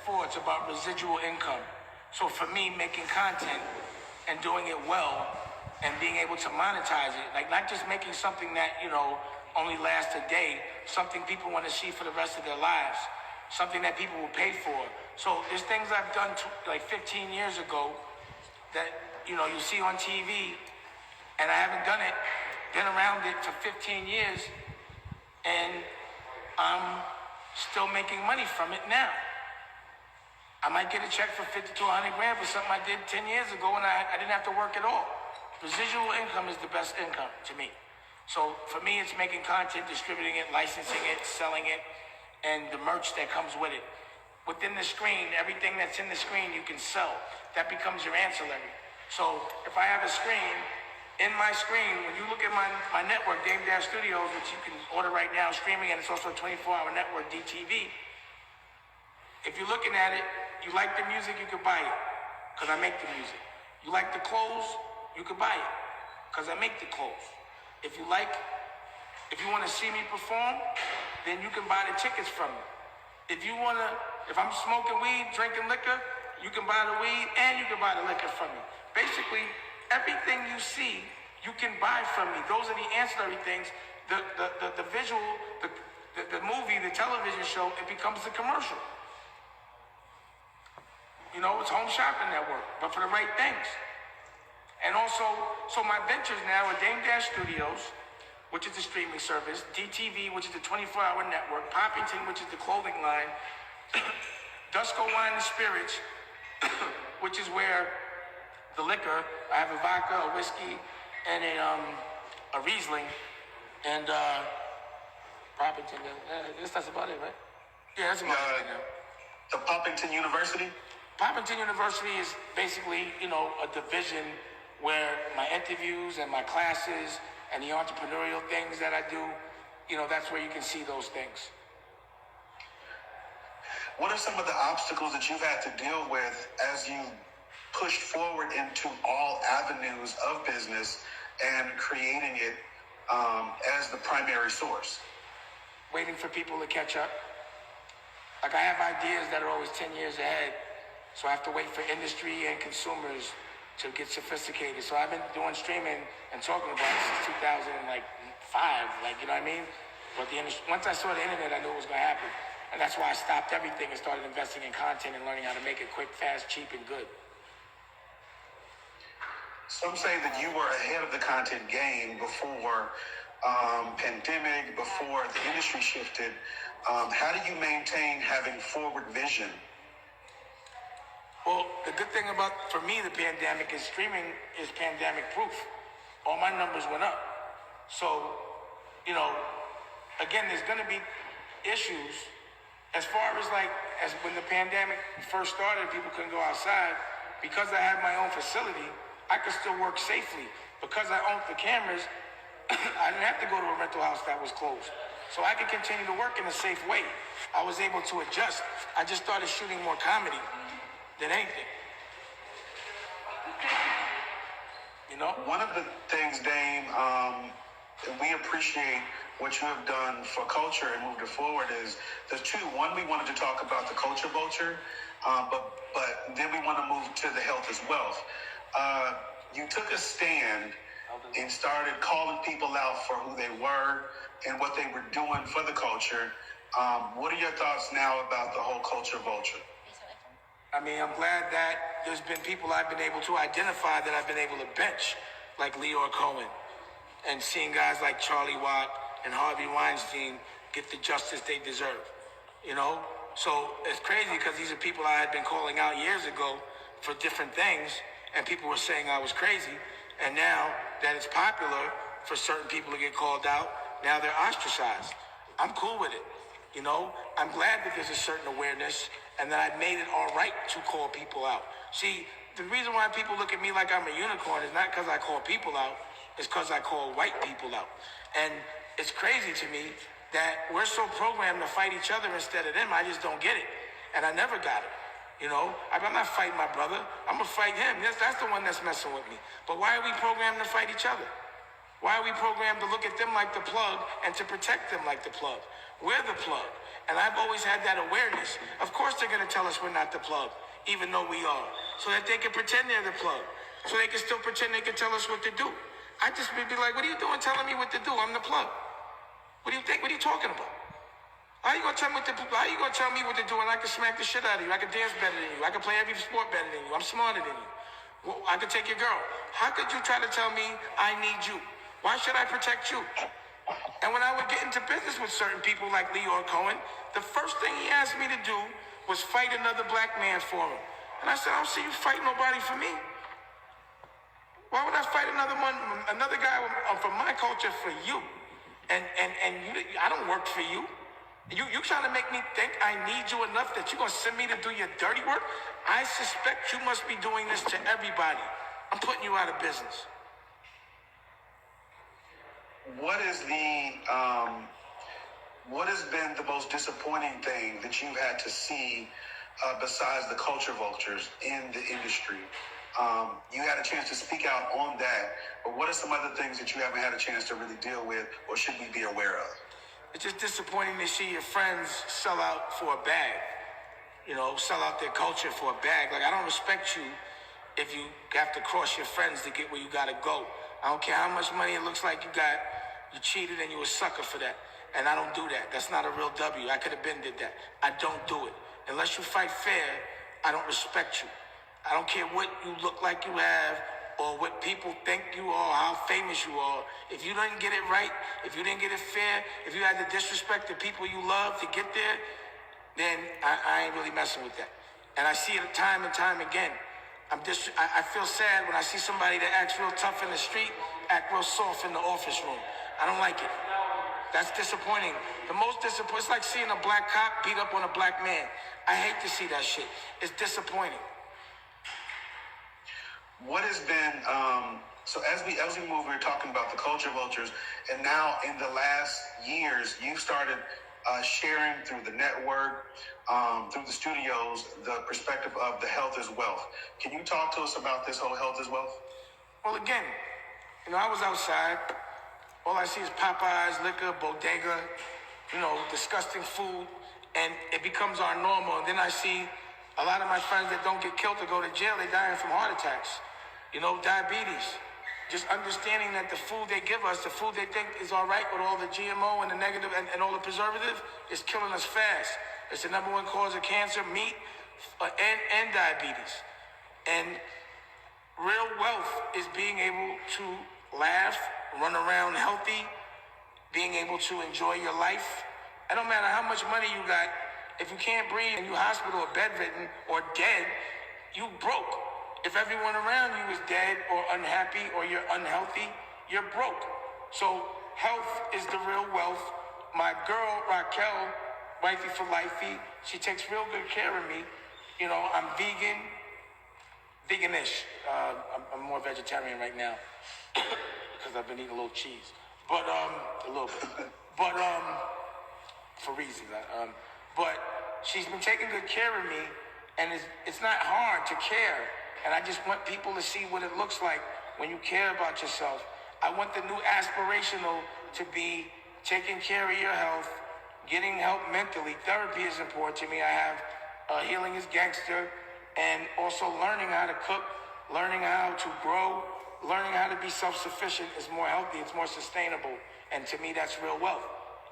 before, it's about residual income. So for me, making content and doing it well and being able to monetize it, like not just making something that, only lasts a day, something people want to see for the rest of their lives, something that people will pay for. So there's things I've done like 15 years ago that, you see on TV, and I haven't done it, been around it for 15 years, and I'm still making money from it now. I might get a check for 50 to 100 grand for something I did 10 years ago and I didn't have to work at all. Residual income is the best income to me. So for me, it's making content, distributing it, licensing it, selling it, and the merch that comes with it. Within the screen, everything that's in the screen you can sell. That becomes your ancillary. So if I have a screen, in my screen, when you look at my network, Dame Dash Studios, which you can order right now streaming, and it's also a 24-hour network, DTV. If you're looking at it, you like the music, you can buy it, because I make the music. You like the clothes, you can buy it, because I make the clothes. If you want to see me perform, then you can buy the tickets from me. If I'm smoking weed, drinking liquor, you can buy the weed and you can buy the liquor from me. Basically, everything you see, you can buy from me. Those are the ancillary things. The visual, the movie, the television show, it becomes the commercial. It's Home Shopping Network, but for the right things. And also, so my ventures now are Dame Dash Studios, which is the streaming service, DTV, which is the 24-hour network, Poppington, which is the clothing line, Dusko Wine and Spirits, which is where the liquor, I have a vodka, a whiskey, and a Riesling, and Poppington. That's about it, right? Yeah, that's about it right now. The Poppington University? Poppington University is basically, a division where my interviews and my classes and the entrepreneurial things that I do, that's where you can see those things. What are some of the obstacles that you've had to deal with as you pushed forward into all avenues of business and creating it as the primary source? Waiting for people to catch up. Like I have ideas that are always 10 years ahead, so I have to wait for industry and consumers to get sophisticated. So I've been doing streaming and talking about it since 2005, you know what I mean? But once I saw the internet, I knew it was gonna happen. And that's why I stopped everything and started investing in content and learning how to make it quick, fast, cheap, and good. Some say that you were ahead of the content game before pandemic, before the industry shifted. How do you maintain having forward vision? Well, the good thing for me, the pandemic is streaming is pandemic proof. All my numbers went up. So, again, there's gonna be issues as far as when the pandemic first started, people couldn't go outside. Because I have my own facility, I could still work safely. Because I owned the cameras, I didn't have to go to a rental house that was closed. So I could continue to work in a safe way. I was able to adjust. I just started shooting more comedy than anything. One of the things, Dame, we appreciate what you have done for culture and moved it forward is there's two. One, we wanted to talk about the culture vulture, but then we want to move to the health as wealth. You took a stand and started calling people out for who they were and what they were doing for the culture. What are your thoughts now about the whole culture vulture? I mean, I'm glad that there's been people I've been able to identify that I've been able to bench, like Leor Cohen, and seeing guys like Charlie Watt and Harvey Weinstein get the justice they deserve, So it's crazy because these are people I had been calling out years ago for different things, and people were saying I was crazy. And now that it's popular for certain people to get called out, now they're ostracized. I'm cool with it. I'm glad that there's a certain awareness and that I've made it all right to call people out. See, the reason why people look at me like I'm a unicorn is not because I call people out, it's because I call white people out. And it's crazy to me that we're so programmed to fight each other instead of them. I just don't get it. And I never got it. I'm not fighting my brother. I'm going to fight him. That's the one that's messing with me. But why are we programmed to fight each other? Why are we programmed to look at them like the plug and to protect them like the plug? We're the plug. And I've always had that awareness. Of course they're gonna tell us we're not the plug, even though we are. So that they can pretend they're the plug. So they can still pretend they can tell us what to do. I just would be like, what are you doing telling me what to do? I'm the plug. What do you think? What are you talking about? How you gonna tell me what to do and I can smack the shit out of you? I can dance better than you. I can play every sport better than you. I'm smarter than you. Well, I can take your girl. How could you try to tell me I need you? Why should I protect you? And when I would get into business with certain people like Leor Cohen, the first thing he asked me to do was fight another black man for him. And I said, I don't see you fight nobody for me. Why would I fight another guy from my culture for you? And you, I don't work for you. You trying to make me think I need you enough that you're going to send me to do your dirty work? I suspect you must be doing this to everybody. I'm putting you out of business. What is what has been the most disappointing thing that you've had to see besides the culture vultures in the industry? You had a chance to speak out on that, but what are some other things that you haven't had a chance to really deal with or should we be aware of? It's just disappointing to see your friends sell out for a bag. Sell out their culture for a bag. Like, I don't respect you if you have to cross your friends to get where you gotta go. I don't care how much money it looks like you got. You cheated and you a sucker for that. And I don't do that. That's not a real W. I could have been did that. I don't do it. Unless you fight fair, I don't respect you. I don't care what you look like you have or what people think you are, how famous you are. If you didn't get it right, if you didn't get it fair, if you had to disrespect the people you love to get there, then I ain't really messing with that. And I see it time and time again. I feel sad when I see somebody that acts real tough in the street, act real soft in the office room. I don't like it. That's disappointing. The most disappointing, it's like seeing a black cop beat up on a black man. I hate to see that shit. It's disappointing. What has been, so as we move, we're talking about the culture vultures, and now in the last years, you've started sharing through the network, through the studios, the perspective of the health is wealth. Can you talk to us about this whole health is wealth? Well, again, I was outside. All I see is Popeyes, liquor, bodega, disgusting food, and it becomes our normal. And then I see a lot of my friends that don't get killed to go to jail, they're dying from heart attacks, diabetes. Just understanding that the food they give us, the food they think is all right with all the GMO and the negative and all the preservative, is killing us fast. It's the number one cause of cancer, meat, and diabetes. And real wealth is being able to laugh, run around healthy, being able to enjoy your life. It don't matter how much money you got. If you can't breathe and you hospital or bedridden or dead, you broke. If everyone around you is dead or unhappy or you're unhealthy, you're broke. So health is the real wealth. My girl, Raquel, wifey for lifey, she takes real good care of me. I'm veganish. I'm more vegetarian right now because I've been eating a little cheese, but a little bit, but for reasons. But she's been taking good care of me, and it's not hard to care. And I just want people to see what it looks like when you care about yourself. I want the new aspirational to be taking care of your health, getting help mentally. Therapy is important to me. I have Healing is Gangster, and also learning how to cook, learning how to grow, learning how to be self-sufficient is more healthy, it's more sustainable. And to me, that's real wealth.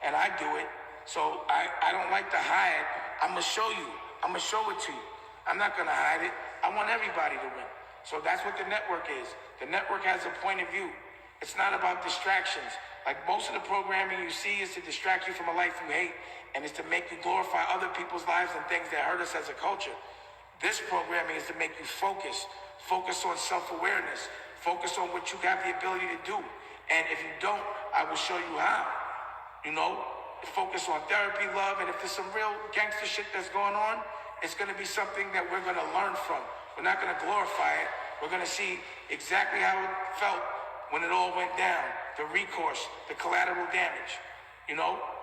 And I do it. So I don't like to hide. I'm going to show you. I'm going to show it to you. I'm not going to hide it. I want everybody to win. So that's what the network is. The network has a point of view. It's not about distractions. Like most of the programming you see is to distract you from a life you hate, and it's to make you glorify other people's lives and things that hurt us as a culture. This programming is to make you focus on self-awareness, focus on what you have the ability to do. And if you don't, I will show you how. Focus on therapy, love, and if there's some real gangster shit that's going on, it's going to be something that we're going to learn from. We're not going to glorify it. We're going to see exactly how it felt when it all went down, the recourse, the collateral damage,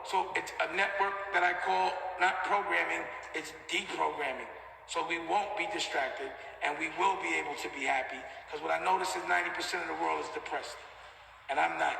So it's a network that I call not programming, it's deprogramming. So we won't be distracted and we will be able to be happy, because what I notice is 90% of the world is depressed, and I'm not.